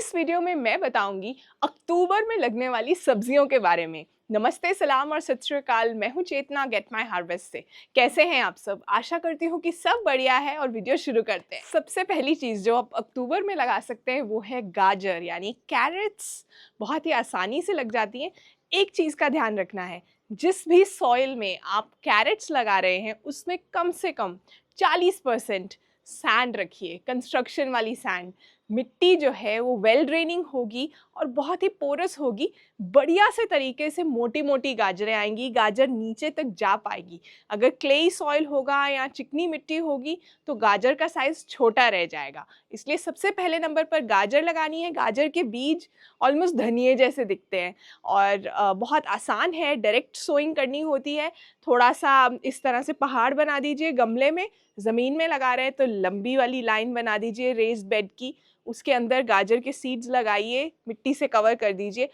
इस वीडियो में मैं बताऊंगी अक्टूबर में लगने वाली सब्जियों के बारे में। नमस्ते, सलाम और सत श्री अकाल। मैं हूं चेतना गेट माय हार्वेस्ट से। कैसे हैं आप सब? आशा करती हूं कि सब बढ़िया है और वीडियो शुरू करते हैं। सबसे पहली चीज़ जो आप अक्टूबर में लगा सकते हैं वो है गाजर यानी कैरेट्स। बहुत ही आसानी से लग जाती हैं। एक चीज़ का ध्यान रखना है, जिस भी सॉइल में आप कैरेट्स लगा रहे हैं उसमें कम से कम 40% सैंड रखिए, कंस्ट्रक्शन वाली सैंड। मिट्टी जो है वो वेल ड्रेनिंग होगी और बहुत ही पोरस होगी। बढ़िया से तरीके से मोटी मोटी गाजरें आएंगी, गाजर नीचे तक जा पाएगी। अगर क्लेई सॉइल होगा या चिकनी मिट्टी होगी तो गाजर का साइज़ छोटा रह जाएगा। इसलिए सबसे पहले नंबर पर गाजर लगानी है। गाजर के बीज ऑलमोस्ट धनिए जैसे दिखते हैं और बहुत आसान है, डायरेक्ट सोइंग करनी होती है। थोड़ा सा इस तरह से पहाड़ बना दीजिए गमले में। ज़मीन में लगा रहे हैं तो लंबी वाली लाइन बना दीजिए रेस्ड बेड की, उसके अंदर गाजर के सीड्स लगाइए, मिट्टी से कवर कर दीजिए।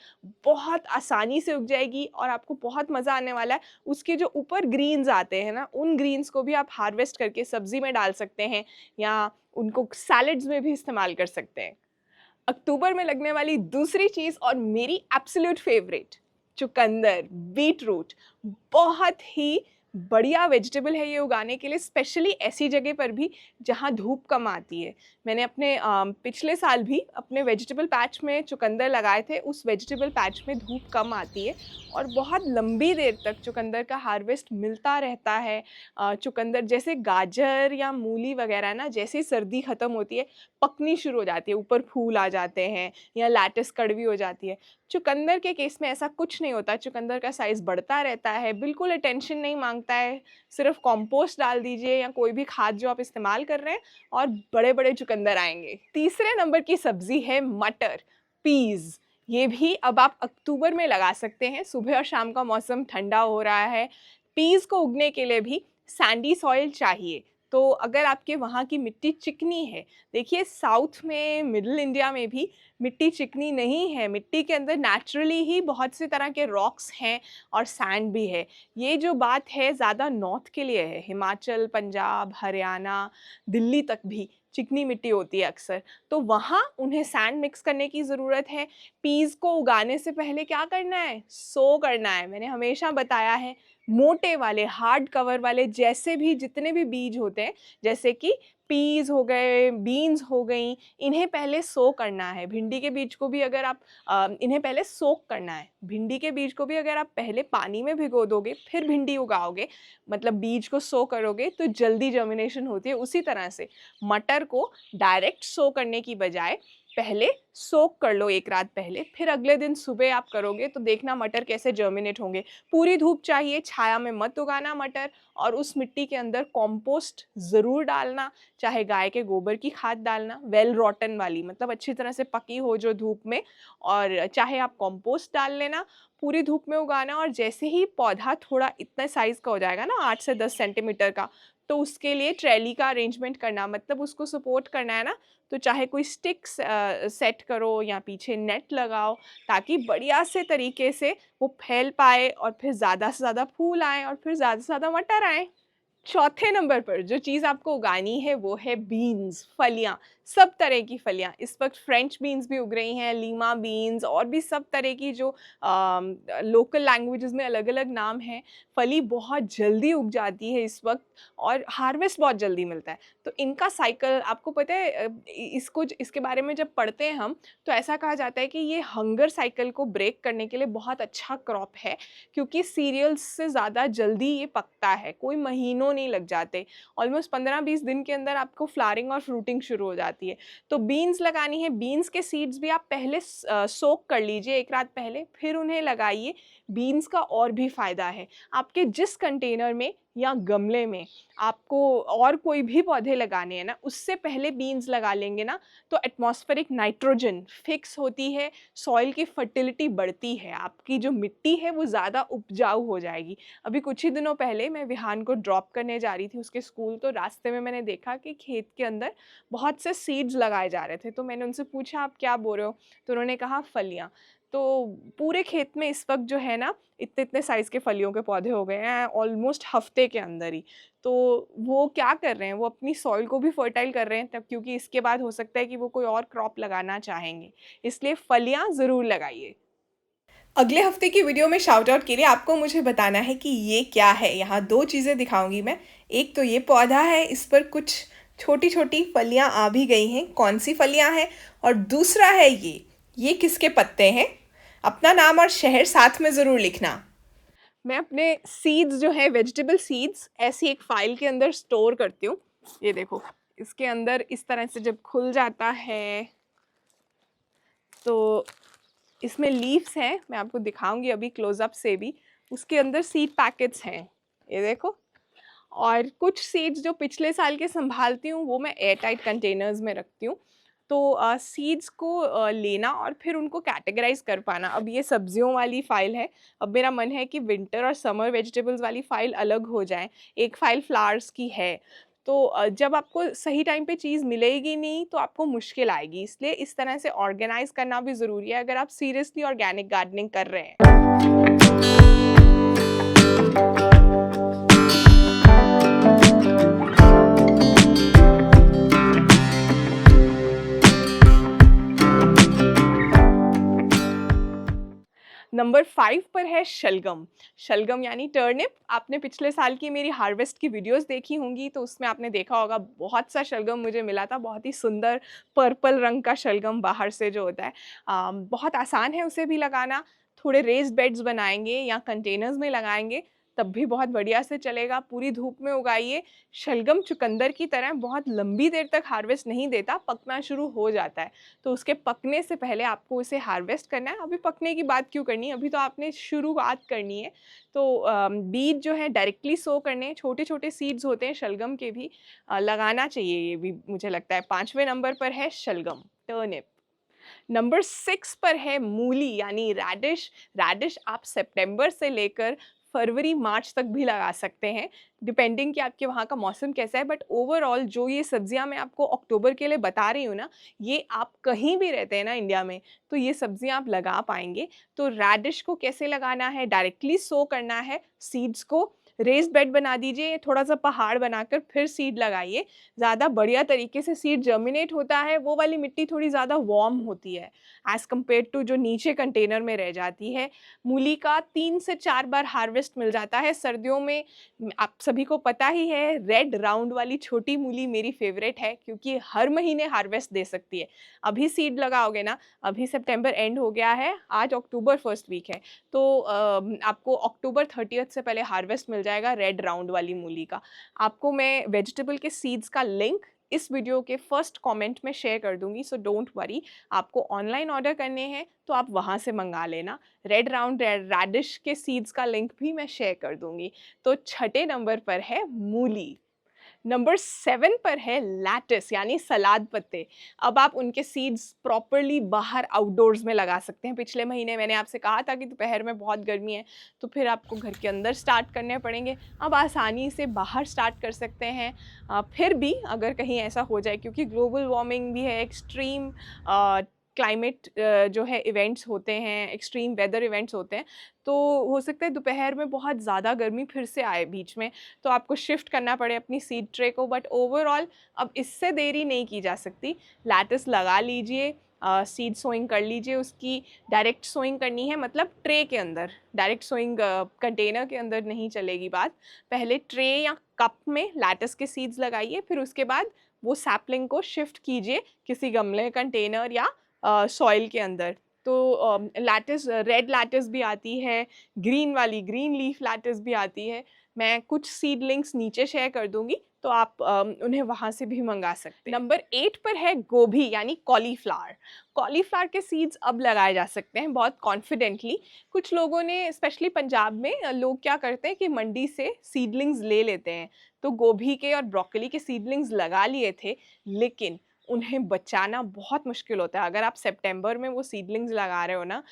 बहुत आसानी से उग जाएगी और आपको बहुत मज़ा आने वाला है। उसके जो ऊपर ग्रीन्स आते हैं ना, उन ग्रीन्स को भी आप हार्वेस्ट करके सब्ज़ी में डाल सकते हैं या उनको सैलड्स में भी इस्तेमाल कर सकते हैं। अक्टूबर में लगने वाली दूसरी चीज़ और मेरी एब्सोल्यूट फेवरेट, चुकंदर, बीट रूट। बहुत ही बढ़िया वेजिटेबल है ये उगाने के लिए, स्पेशली ऐसी जगह पर भी जहाँ धूप कम आती है। मैंने अपने पिछले साल भी अपने वेजिटेबल पैच में चुकंदर लगाए थे। उस वेजिटेबल पैच में धूप कम आती है और बहुत लंबी देर तक चुकंदर का हार्वेस्ट मिलता रहता है। चुकंदर जैसे गाजर या मूली वगैरह ना, जैसे ही सर्दी ख़त्म होती है पकनी शुरू हो जाती है, ऊपर फूल आ जाते हैं या लैटिस कड़वी हो जाती है। चुकंदर के केस में ऐसा कुछ नहीं होता। चुकंदर का साइज़ बढ़ता रहता है, बिल्कुल अटेंशन नहीं मांगता है। सिर्फ कंपोस्ट डाल दीजिए या कोई भी खाद जो आप इस्तेमाल कर रहे हैं और बड़े बड़े चुकंदर आएंगे। तीसरे नंबर की सब्जी है मटर, पीज़। ये भी अब आप अक्टूबर में लगा सकते हैं। सुबह और शाम का मौसम ठंडा हो रहा है। पीज़ को उगने के लिए भी सैंडी सॉइल चाहिए। तो अगर आपके वहाँ की मिट्टी चिकनी है, देखिए साउथ में, मिडिल इंडिया में भी मिट्टी चिकनी नहीं है। मिट्टी के अंदर नेचुरली ही बहुत से तरह के रॉक्स हैं और सैंड भी है। ये जो बात है ज़्यादा नॉर्थ के लिए है। हिमाचल, पंजाब, हरियाणा, दिल्ली तक भी चिकनी मिट्टी होती है अक्सर। तो वहाँ उन्हें सैंड मिक्स करने की ज़रूरत है। पीज़ को उगाने से पहले क्या करना है? सो करना है। मैंने हमेशा बताया है, मोटे वाले हार्ड कवर वाले जैसे भी जितने भी बीज होते हैं, जैसे कि पीज़ हो गए, बीन्स हो गई, इन्हें पहले सो करना है। भिंडी के बीज को भी अगर आप इन्हें पहले सोक करना है। भिंडी के बीज को भी अगर आप पहले पानी में भिगो दोगे फिर भिंडी उगाओगे, मतलब बीज को सो करोगे, तो जल्दी जर्मिनेशन होती है। उसी तरह से मटर को डायरेक्ट सो करने की बजाय पहले सोक कर लो एक रात पहले, फिर अगले दिन सुबह आप करोगे तो देखना मटर कैसे जर्मिनेट होंगे। पूरी धूप चाहिए, छाया में मत उगाना मटर। और उस मिट्टी के अंदर कंपोस्ट ज़रूर डालना, चाहे गाय के गोबर की खाद डालना, वेल रॉटन वाली, मतलब अच्छी तरह से पकी हो जो धूप में, और चाहे आप कंपोस्ट डाल लेना। पूरी धूप में उगाना और जैसे ही पौधा थोड़ा इतना साइज़ का हो जाएगा ना, 8 से 10 सेंटीमीटर का, तो उसके लिए ट्रेली का अरेंजमेंट करना, मतलब उसको सपोर्ट करना है ना, तो चाहे कोई स्टिक्स सेट करो या पीछे नेट लगाओ, ताकि बढ़िया से तरीके से वो फैल पाए और फिर ज़्यादा से ज़्यादा फूल आएँ और फिर ज़्यादा से ज़्यादा मटर आएँ। चौथे नंबर पर जो चीज़ आपको उगानी है वो है बीन्स, फलियाँ। सब तरह की फलियाँ। इस वक्त फ्रेंच बीन्स भी उग रही हैं, लीमा बीन्स, और भी सब तरह की जो लोकल लैंग्वेजेस में अलग-अलग नाम हैं। फली बहुत जल्दी उग जाती है इस वक्त और हार्वेस्ट बहुत जल्दी मिलता है। तो इनका साइकिल आपको पता है, इसके बारे में जब पढ़ते हैं हम, तो ऐसा कहा जाता है कि ये हंगर साइकिल को ब्रेक करने के लिए बहुत अच्छा क्रॉप है, क्योंकि सीरियल्स से ज़्यादा जल्दी ये पकता है, कोई महीनों नहीं लग जाते। ऑलमोस्ट 15-20 दिन के अंदर आपको फ्लावरिंग और फ्रूटिंग शुरू हो जाती है। तो बीन्स लगानी है। बीन्स के सीड्स भी आप पहले सोक कर लीजिए एक रात पहले, फिर उन्हें लगाइए। बीन्स का और भी फ़ायदा है, आपके जिस कंटेनर में या गमले में आपको और कोई भी पौधे लगाने हैं ना, उससे पहले बीन्स लगा लेंगे ना, तो एटमॉस्फेरिक नाइट्रोजन फिक्स होती है, सॉइल की फर्टिलिटी बढ़ती है, आपकी जो मिट्टी है वो ज़्यादा उपजाऊ हो जाएगी। अभी कुछ ही दिनों पहले मैं विहान को ड्रॉप करने जा रही थी उसके स्कूल, तो रास्ते में मैंने देखा कि खेत के अंदर बहुत से सीड्स लगाए जा रहे थे। तो मैंने उनसे पूछा, आप क्या बोल रहे हो? तो उन्होंने कहा फलियाँ। तो पूरे खेत में इस वक्त जो है ना इतने इतने साइज़ के फलियों के पौधे हो गए हैं ऑलमोस्ट हफ्ते के अंदर ही। तो वो क्या कर रहे हैं, वो अपनी सॉइल को भी फर्टाइल कर रहे हैं तब, क्योंकि इसके बाद हो सकता है कि वो कोई और क्रॉप लगाना चाहेंगे, इसलिए फलियाँ ज़रूर लगाइए। अगले हफ्ते की वीडियो में शाउट आउट के लिए आपको मुझे बताना है कि ये क्या है। यहाँ 2 चीज़ें दिखाऊंगी मैं। एक तो ये पौधा है, इस पर कुछ छोटी छोटी फलियाँ आ भी गई हैं, कौन सी फलियाँ हैं। और दूसरा है ये किसके पत्ते हैं। अपना नाम और शहर साथ में ज़रूर लिखना। मैं अपने सीड्स जो है, वेजिटेबल सीड्स, ऐसी एक फाइल के अंदर स्टोर करती हूँ। ये देखो, इसके अंदर इस तरह से जब खुल जाता है तो इसमें लीव्स हैं, मैं आपको दिखाऊंगी अभी क्लोजअप से भी। उसके अंदर सीड पैकेट्स हैं, ये देखो। और कुछ सीड्स जो पिछले साल के संभालती हूँ वो मैं एयर टाइट कंटेनर्स में रखती हूँ। तो सीड्स को लेना और फिर उनको कैटेगराइज कर पाना। अब ये सब्जियों वाली फ़ाइल है, अब मेरा मन है कि विंटर और समर वेजिटेबल्स वाली फ़ाइल अलग हो जाए, एक फ़ाइल फ्लावर्स की है। तो जब आपको सही टाइम पे चीज़ मिलेगी नहीं तो आपको मुश्किल आएगी, इसलिए इस तरह से ऑर्गेनाइज करना भी ज़रूरी है अगर आप सीरियसली ऑर्गेनिक गार्डनिंग कर रहे हैं। नंबर 5 पर है शलगम। शलगम यानी टर्निप। आपने पिछले साल की मेरी हार्वेस्ट की वीडियोस देखी होंगी तो उसमें आपने देखा होगा बहुत सा शलगम मुझे मिला था, बहुत ही सुंदर पर्पल रंग का शलगम बाहर से जो होता है। बहुत आसान है उसे भी लगाना। थोड़े रेस्ड बेड्स बनाएंगे या कंटेनर्स में लगाएंगे तब भी बहुत बढ़िया से चलेगा। पूरी धूप में उगाइए। शलगम चुकंदर की तरह बहुत लंबी देर तक हार्वेस्ट नहीं देता, पकना शुरू हो जाता है तो उसके पकने से पहले आपको उसे हार्वेस्ट करना है। अभी पकने की बात क्यों करनी है, अभी तो आपने शुरुआत करनी है। तो बीज जो है डायरेक्टली सो करने हैं, छोटे छोटे सीड्स होते हैं शलगम के भी, लगाना चाहिए ये भी मुझे लगता है। 5वें नंबर पर है शलगम, टर्निप। नंबर 6 पर है मूली यानी रैडिश। रैडिश आप सितंबर से लेकर फरवरी मार्च तक भी लगा सकते हैं, डिपेंडिंग कि आपके वहाँ का मौसम कैसा है। बट ओवरऑल जो ये सब्जियां मैं आपको अक्टूबर के लिए बता रही हूँ ना, ये आप कहीं भी रहते हैं ना इंडिया में तो ये सब्जियां आप लगा पाएंगे। तो रैडिश को कैसे लगाना है, डायरेक्टली सो करना है सीड्स को, रेस्ड बेड बना दीजिए, थोड़ा सा पहाड़ बनाकर फिर सीड लगाइए। ज़्यादा बढ़िया तरीके से सीड जर्मिनेट होता है, वो वाली मिट्टी थोड़ी ज़्यादा वार्म होती है एज़ कम्पेयर टू जो नीचे कंटेनर में रह जाती है। मूली का 3 से 4 बार हार्वेस्ट मिल जाता है सर्दियों में। आप सभी को पता ही है, रेड राउंड वाली छोटी मूली मेरी फेवरेट है क्योंकि हर महीने हार्वेस्ट दे सकती है। अभी सीड लगाओगे ना, अभी सितंबर एंड हो गया है, आज अक्टूबर फर्स्ट वीक है, तो आपको अक्टूबर 30 से पहले हार्वेस्ट मिल जाएगा रेड राउंड वाली मूली का। आपको मैं वेजिटेबल के सीड्स का लिंक इस वीडियो के फर्स्ट कमेंट में शेयर कर दूंगी, सो डोंट वरी। आपको ऑनलाइन ऑर्डर करने हैं तो आप वहाँ से मंगा लेना। रेड राउंड रेडिश के सीड्स का लिंक भी मैं शेयर कर दूंगी। तो 6 नंबर पर है मूली। नंबर 7 पर है लैटिस यानी सलाद पत्ते। अब आप उनके सीड्स प्रॉपरली बाहर आउटडोर्स में लगा सकते हैं। पिछले महीने मैंने आपसे कहा था कि दोपहर में बहुत गर्मी है तो फिर आपको घर के अंदर स्टार्ट करने पड़ेंगे, अब आसानी से बाहर स्टार्ट कर सकते हैं। फिर भी अगर कहीं ऐसा हो जाए, क्योंकि ग्लोबल वार्मिंग भी है, एक्सट्रीम क्लाइमेट जो है इवेंट्स होते हैं, एक्सट्रीम वेदर इवेंट्स होते हैं, तो हो सकता है दोपहर में बहुत ज़्यादा गर्मी फिर से आए बीच में, तो आपको शिफ्ट करना पड़े अपनी सीड ट्रे को। बट ओवरऑल अब इससे देरी नहीं की जा सकती। लैटिस लगा लीजिए, सीड सोइंग कर लीजिए उसकी। डायरेक्ट सोइंग करनी है, मतलब ट्रे के अंदर, डायरेक्ट सोइंग कंटेनर के अंदर नहीं चलेगी बात। पहले ट्रे या कप में लैटिस के सीड्स लगाइए, फिर उसके बाद वो सैपलिंग को शिफ्ट कीजिए किसी गमले, कंटेनर या सॉइल के अंदर। तो लैटिस, रेड लैटिस भी आती है, ग्रीन वाली ग्रीन लीफ लैटिस भी आती है। मैं कुछ सीड लिंक्स नीचे शेयर कर दूंगी तो आप उन्हें वहाँ से भी मंगा सकते हैं। नंबर 8 पर है गोभी यानी कॉलीफ्लावर। कॉलीफ्लावर के सीड्स अब लगाए जा सकते हैं बहुत कॉन्फिडेंटली। कुछ लोगों ने, स्पेशली पंजाब में, लोग क्या करते हैं कि मंडी से सीडलिंग्स ले लेते हैं। तो गोभी के और ब्रोकली के सीडलिंग्स लगा लिए थे, लेकिन उन्हें बचाना बहुत मुश्किल होता है। अगर आप सितंबर में वो सीडलिंग्स लगा रहे हो ना,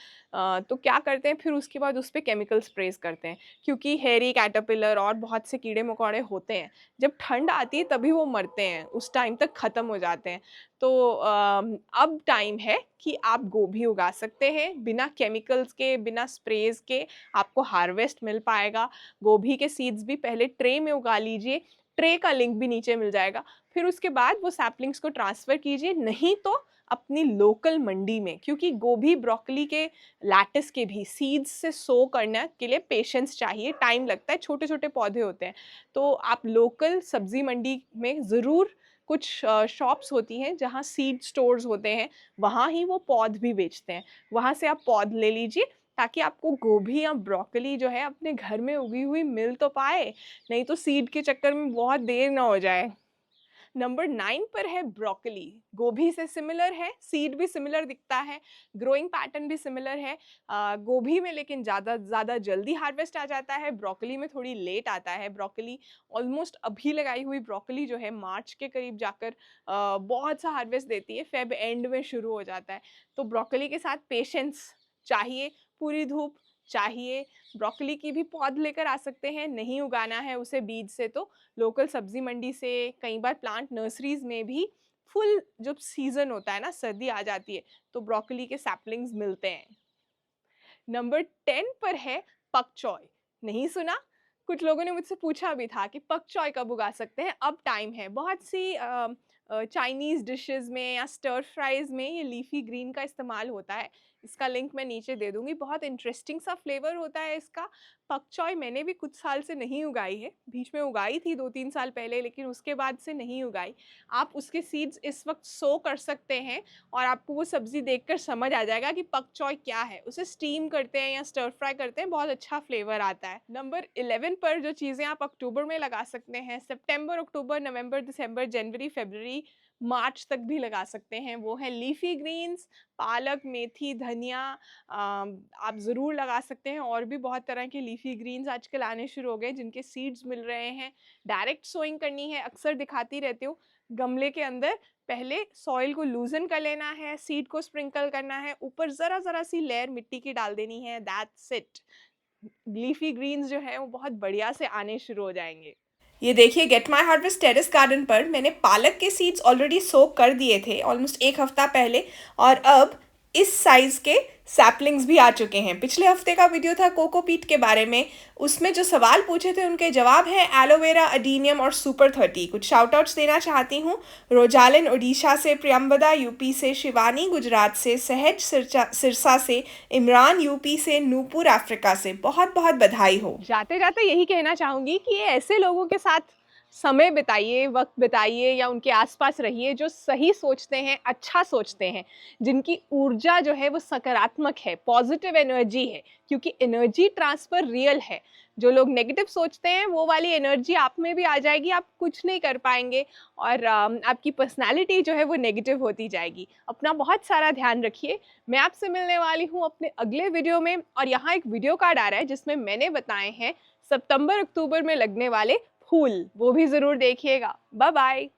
तो क्या करते हैं फिर उसके बाद उस पे केमिकल स्प्रेज़ करते हैं, क्योंकि हेरी कैटरपिलर और बहुत से कीड़े-मकोड़े होते हैं। जब ठंड आती है तभी वो मरते हैं, उस टाइम तक ख़त्म हो जाते हैं। तो अब टाइम है कि आप गोभी उगा सकते हैं, बिना केमिकल्स के, बिना स्प्रेज़ के आपको हार्वेस्ट मिल पाएगा। गोभी के सीड्स भी पहले ट्रे में उगा लीजिए, ट्रे का लिंक भी नीचे मिल जाएगा। फिर उसके बाद वो सैपलिंग्स को ट्रांसफ़र कीजिए, नहीं तो अपनी लोकल मंडी में, क्योंकि गोभी, ब्रोकली के, लैटिस के भी सीड्स से सो करने के लिए पेशेंस चाहिए, टाइम लगता है, छोटे-छोटे पौधे होते हैं। तो आप लोकल सब्ज़ी मंडी में ज़रूर, कुछ शॉप्स होती हैं जहाँ सीड स्टोर्स होते हैं, वहाँ ही वो पौध भी बेचते हैं। वहाँ से आप पौध ले लीजिए, ताकि आपको गोभी या ब्रोकली जो है अपने घर में उगी हुई मिल तो पाए, नहीं तो सीड के चक्कर में बहुत देर ना हो जाए। नंबर 9 पर है ब्रोकली। गोभी से सिमिलर है, सीड भी सिमिलर दिखता है, ग्रोइंग पैटर्न भी सिमिलर है। गोभी में लेकिन ज़्यादा जल्दी हार्वेस्ट आ जाता है, ब्रोकली में थोड़ी लेट आता है। ब्रोकली ऑलमोस्ट अभी लगाई हुई ब्रोकली जो है मार्च के करीब जाकर बहुत सा हार्वेस्ट देती है, फेब एंड में शुरू हो जाता है। तो ब्रोकली के साथ पेशेंस चाहिए, पूरी धूप चाहिए। ब्रोकली की भी पौध लेकर आ सकते हैं, नहीं उगाना है उसे बीज से तो लोकल सब्जी मंडी से, कई बार प्लांट नर्सरीज में भी फुल जब सीजन होता है ना, सर्दी आ जाती है, तो ब्रोकली के सैपलिंग्स मिलते हैं। नंबर 10 पर है पक चॉय। नहीं सुना? कुछ लोगों ने मुझसे पूछा भी था कि पक चॉय कब उगा सकते हैं? अब टाइम है। बहुत सी चाइनीज़ डिशेज़ में या स्टर फ्राइज़ में ये लीफ़ी ग्रीन का इस्तेमाल होता है। इसका लिंक मैं नीचे दे दूँगी। बहुत इंटरेस्टिंग सा फ्लेवर होता है इसका। पक चॉय मैंने भी कुछ साल से नहीं उगाई है। बीच में उगाई थी 2-3 साल पहले, लेकिन उसके बाद से नहीं उगाई। आप उसके सीड्स इस वक़्त सो कर सकते हैं और आपको वो सब्ज़ी देखकर समझ आ जाएगा कि पक चॉय क्या है। उसे स्टीम करते हैं या स्टर फ्राई करते हैं, बहुत अच्छा फ्लेवर आता है। नंबर 11 पर जो चीज़ें आप अक्टूबर में लगा सकते हैं, सितंबर, अक्टूबर, नवंबर, दिसंबर, जनवरी, फरवरी, मार्च तक भी लगा सकते हैं, वो है लीफ़ी ग्रीन्स, पालक, मेथी, धनिया। आप ज़रूर लगा सकते हैं। और भी बहुत तरह के लीफ़ी ग्रीन्स आजकल आने शुरू हो गए जिनके सीड्स मिल रहे हैं। डायरेक्ट सोइंग करनी है, अक्सर दिखाती रहती हूँ। गमले के अंदर पहले सॉइल को लूज़न कर लेना है, सीड को स्प्रिंकल करना है, ऊपर ज़रा-ज़रा सी लेयर मिट्टी की डाल देनी है, दैट्स इट। लीफ़ी ग्रीन्स जो है वो बहुत बढ़िया से आने शुरू हो जाएँगे। ये देखिए, gate my harvest terrace garden पर मैंने पालक के सीड्स ऑलरेडी सोक कर दिए थे ऑलमोस्ट 1 हफ्ता पहले, और अब इस साइज़ के सैपलिंग्स भी आ चुके हैं। पिछले हफ्ते का वीडियो था कोकोपीट के बारे में, उसमें जो सवाल पूछे थे उनके जवाब हैं एलोवेरा, अडीनियम और सुपर 30। कुछ शाउट आउट्स देना चाहती हूँ। रोजालिन उड़ीसा से, प्रियम्बदा यूपी से, शिवानी गुजरात से, सहज सिरसा से, इमरान यूपी से, नूपुर अफ्रीका से, बहुत बहुत बधाई हो। जाते जाते यही कहना चाहूँगी कि ये ऐसे लोगों के साथ समय बिताइए, वक्त बिताइए या उनके आसपास रहिए जो सही सोचते हैं, अच्छा सोचते हैं, जिनकी ऊर्जा जो है वो सकारात्मक है, पॉजिटिव एनर्जी है, क्योंकि एनर्जी ट्रांसफ़र रियल है। जो लोग नेगेटिव सोचते हैं वो वाली एनर्जी आप में भी आ जाएगी, आप कुछ नहीं कर पाएंगे और आपकी पर्सनालिटी जो है वो नेगेटिव होती जाएगी। अपना बहुत सारा ध्यान रखिए। मैं आपसे मिलने वाली हूँ अपने अगले वीडियो में, और यहाँ एक वीडियो कार्ड आ रहा है जिसमें मैंने बताए हैं सितंबर अक्टूबर में लगने वाले फूल, वो भी ज़रूर देखिएगा। Bye bye.